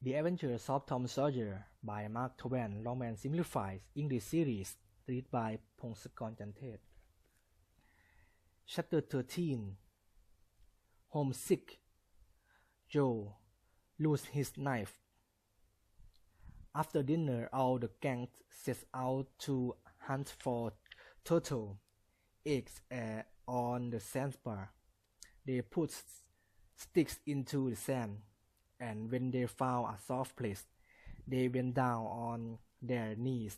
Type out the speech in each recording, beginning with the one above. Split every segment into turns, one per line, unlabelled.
The Adventures of Tom Sawyer by Mark Twain Romance Simplified English Series read by พงศกร จันเทศ Chapter 13 Homesick Joe loses his knife. After dinner, all the gang sets out to hunt for turtle eggs on the sandbar. They put sticks into the sand, and when they found a soft place, they went down on their knees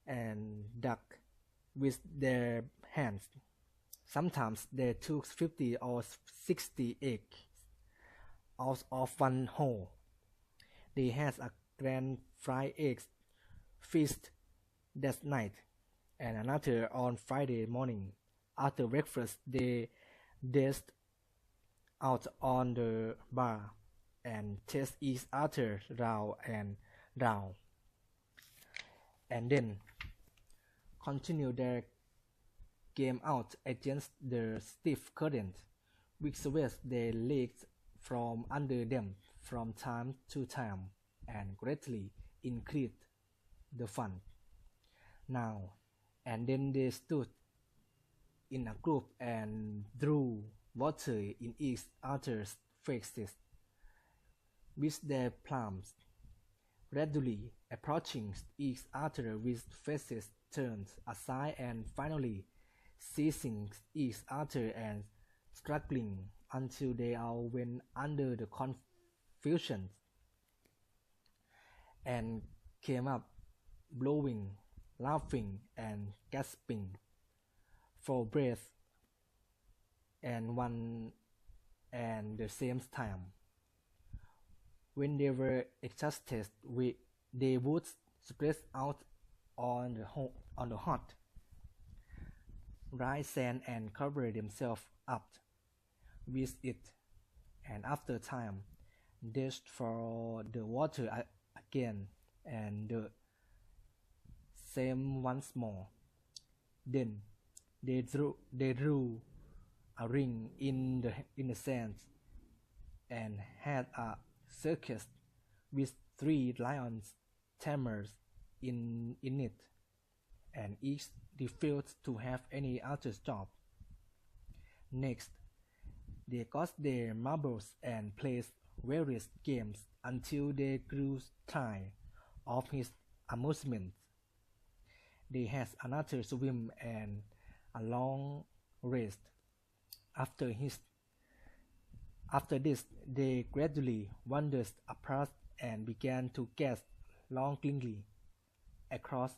and dug with their hands. Sometimes they took 50 or 60 eggs out of one hole. They had a grand fried egg feast that night, and another on Friday morning. After breakfast, they danced out on the bar and chased each other round and round, and then continued their game out against the stiff current, which swept their legs from under them from time to time and greatly increased the fun. Now and then they stood in a group and drew water in each other's faces with their palms, gradually approaching each other with faces turned aside and finally seizing each other and struggling until they all went under the confusion and came up blowing, laughing, and gasping for breath and one and the same time. When they were exhausted, they would spread out on the hot, dry sand and cover themselves up with it, and after time, dashed for the water again and the same once more. Then they drew a ring in the sand and had a circus with 3 lions tamers in it, and each refused to have any other job. Next, they got their marbles and played various games until they grew tired of his amusement. They had another swim and a long rest. After this, they gradually wandered apart and began to gaze longingly across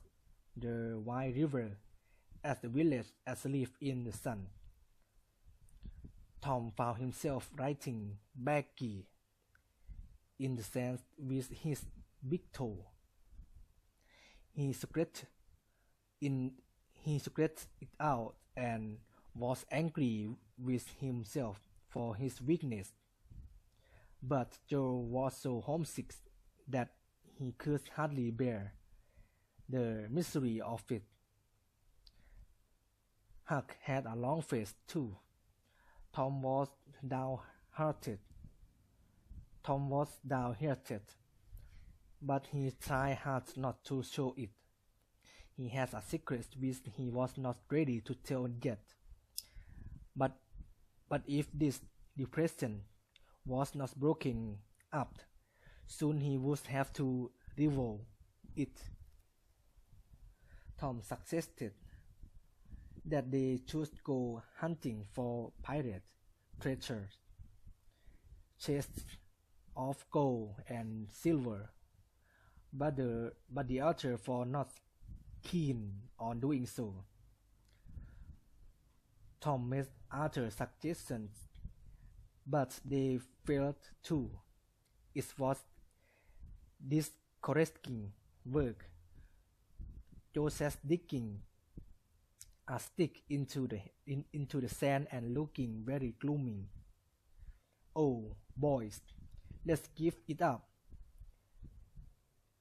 the wide river at the village asleep in the sun. Tom found himself writing baggy in the sand with his big toe. He scratched it out and was angry with himself for his weakness. But Joe was so homesick that he could hardly bear the misery of it. Huck had a long face too. Tom was downhearted, but he tried hard not to show it. He had a secret which he was not ready to tell yet. But if this depression was not broken up, soon he would have to reveal it. Tom suggested that they should go hunting for pirate treasures, chests of gold and silver, but the other were not keen on doing so. Tom made other suggestions, but they failed too. It was discouraging work. Joe sat digging a stick into the sand and looking very gloomy. "Oh, boys, let's give it up,"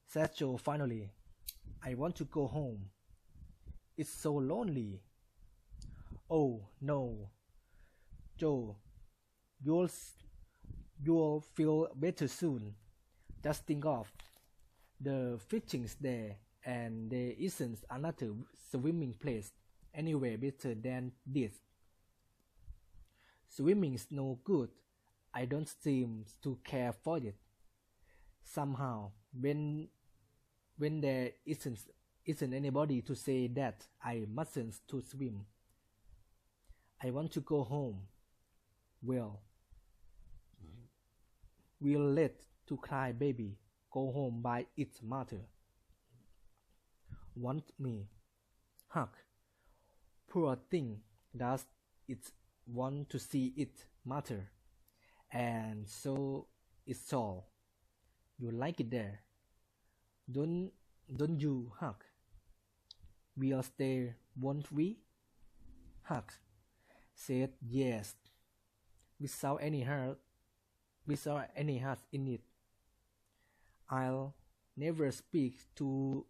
said Joe finally. "I want to go home. It's so lonely." "Oh, no, Joe, you'll feel better soon. Just think of the fishing's there, and there isn't another swimming place anywhere better than this. Swimming's no good. I don't seem to care for it. Somehow, when there isn't anybody to say that I mustn't to swim, I want to go home. Well, we'll let to cry baby go home by its mother. Want me? Huck. Poor thing, does it want to see its mother? And so it's all. You like it there? Don't you, Huck? We'll stay, won't we? Huck said yes, without any heart in it. I'll never speak to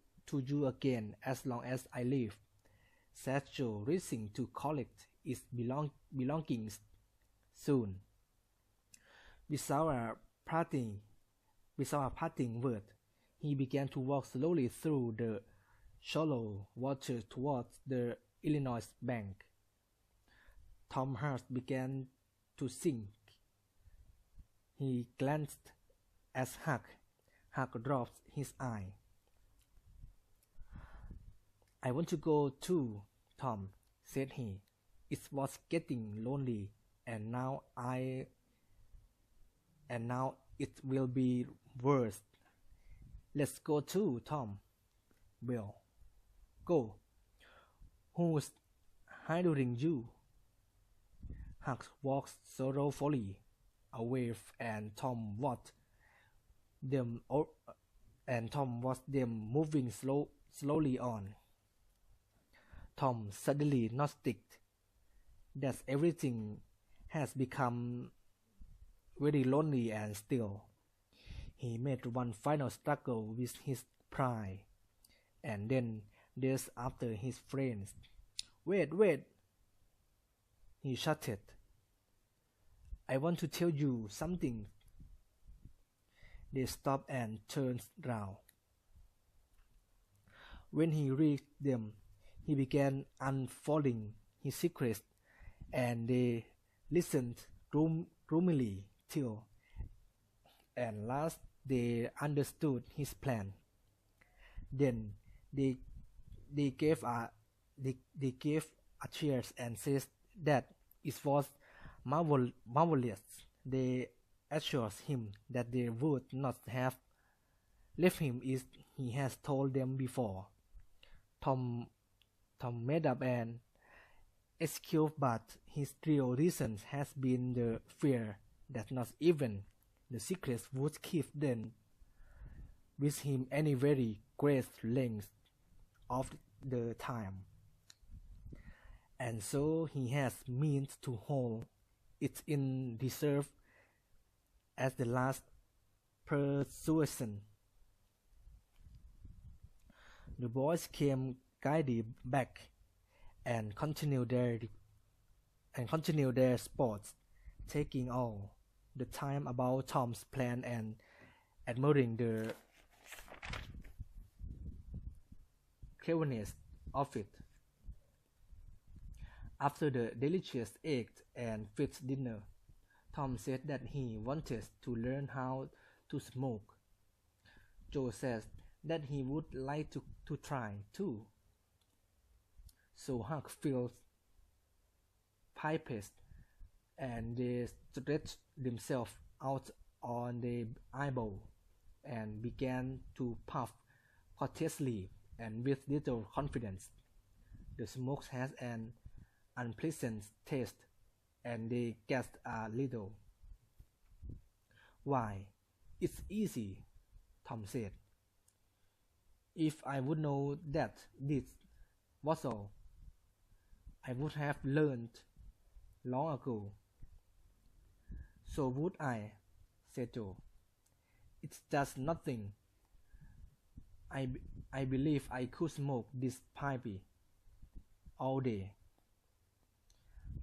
you again as long as I live, said Joe, racing to collect its belongings soon. Without a parting word, he began to walk slowly through the shallow water towards the Illinois bank. Tom's heart began to sink. He glanced at Huck. Huck dropped his eye. I want to go too, Tom, said he. It was getting lonely, and now it will be worse. Let's go too, Tom. Well, go. Who's hindering you? Huck walked sorrowfully away, and Tom watched them moving slowly on. Tom suddenly noticed that everything has become very lonely and still. He made one final struggle with his pride, and then danced after his friends. Wait! He shouted. I want to tell you something. They stopped and turned round. When he reached them, he began unfolding his secrets, and they listened gloomily till at last they understood his plan. Then they gave a cheers and said that it was marvelous. They assured him that they would not have left him if he has told them before. Tom made up an excuse, but his real reason has been the fear that not even the secrets would keep them with him any very great length of the time, and so he has meant to hold it in reserve as the last persuasion. The boys came guided back and continued their sports, taking all the time about Tom's plan and admiring the cleverness of it. After the delicious egg and fish dinner, Tom said that he wanted to learn how to smoke. Joe said that he would like to try too. So Huck filled pipes, and they stretched themselves out on the eyeball and began to puff cautiously and with little confidence. The smoke has an unpleasant taste, and they gasped a little. Why, it's easy, Tom said. If I would know that this was all, I would have learned long ago. So would I, said Joe. It's just nothing. I believe I could smoke this pipe all day.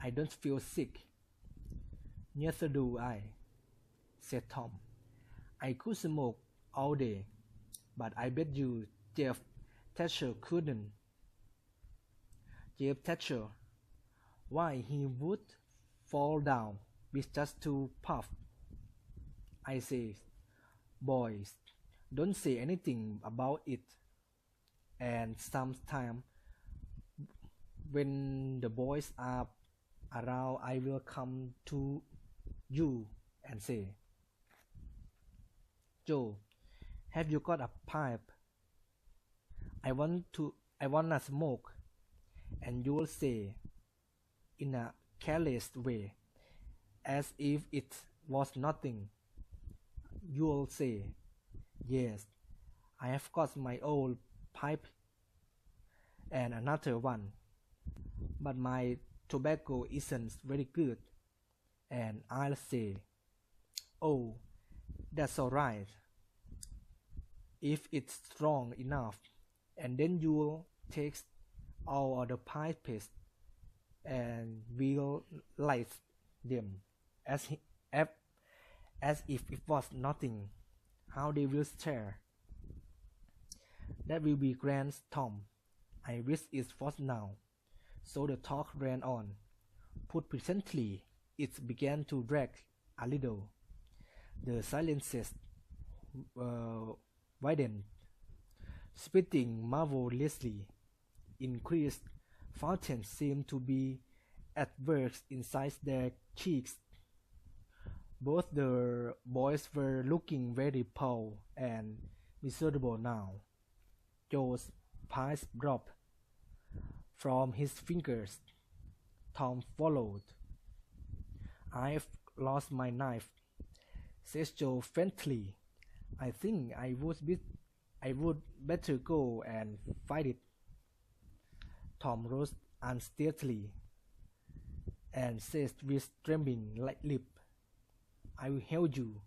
I don't feel sick. Neither do I, said Tom. I could smoke all day, but I bet you Jeff Thatcher couldn't. Jeff Thatcher, why he would fall down with just 2 puffs. I say, boys, don't say anything about it. And sometime when the boys are around, I will come to you and say, Joe, have you got a pipe? I want a smoke. And you'll say, in a careless way, as if it was nothing, you'll say, yes, I have got my old pipe and another one, but my tobacco isn't very good. And I'll say, oh, that's all right, if it's strong enough. And then you'll take all of the pipes and we'll light them as if it was nothing. How they will stare. That will be grand, Tom. I wish it was now. So the talk ran on. Put presently, it began to drag a little. The silences widened. Spitting marvelously. Increased. Fountains seemed to be at work inside their cheeks. Both the boys were looking very pale and miserable now. Joe's pipe dropped from his fingers. Tom followed. I've lost my knife, says Joe faintly. I think I would better go and find it. Tom rose unsteadily and said with trembling lip, I will help you.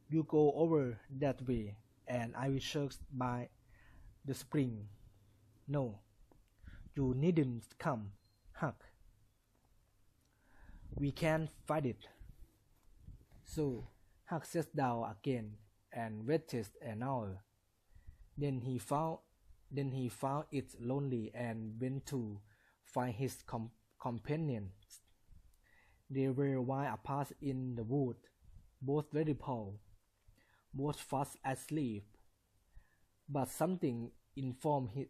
You go over that way, and I will search by the spring. No, you needn't come, Huck. We can't find it. So Huck sat down again and waited an hour. Then he found it lonely and went to find his companions. They were wide apart in the wood, both very pale, both fast asleep. But something informed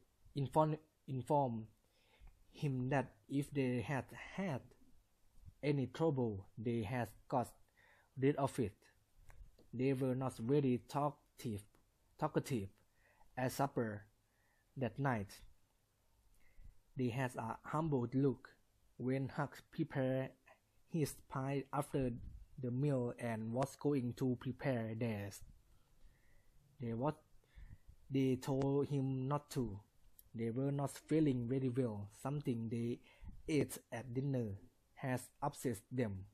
him that if they had had any trouble, they had got rid of it. They were not very talkative at supper that night. They had a humbled look when Huck prepared his pie after the meal and was going to prepare theirs. They told him not to. They were not feeling very well. Something they ate at dinner has upset them.